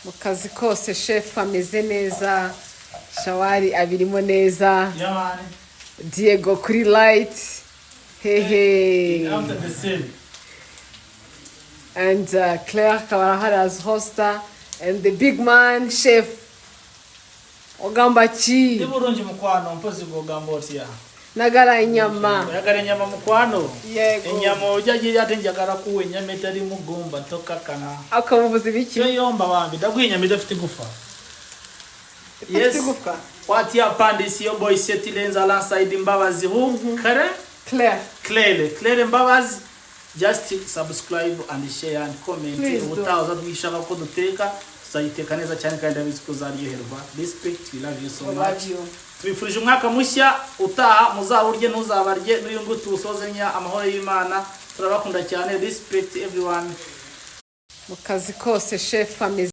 Mukazi kose chef ameze neza. Shawari abirimo neza. Yamani. Diego kuri light. Hey. After the same. And Claire Kawarahara as hoster. And the big man chef Ogambachi. Ndiburungi mukwano mpozi gogamboti ya. Nagara inyama. Yagara inyama mukwano. Yego. Inyama ujyagiye yatenjagara kuwe inyama itari mugumba tokakana. Akamuvuza ibiki? Cyo yomba bambi ndagwiye inyama idafite gufa. Yes. What ya pandisi yo boy setilenza alongside Mbabazi who? Kare? Claire Mbabazi. Just subscribe and share and comment. Utaza twishaka ko duteka sayiteka neza cyane kandi abizi ko zaryoherwa. Respect, we love you so much. Twifurije umwaka mushya utaha muzawurye ntuzabarye n'uyu ngo tusozenya amahoro y'Imana. Turabakunda cyane. Respect everyone. Mukazi kose chef ameze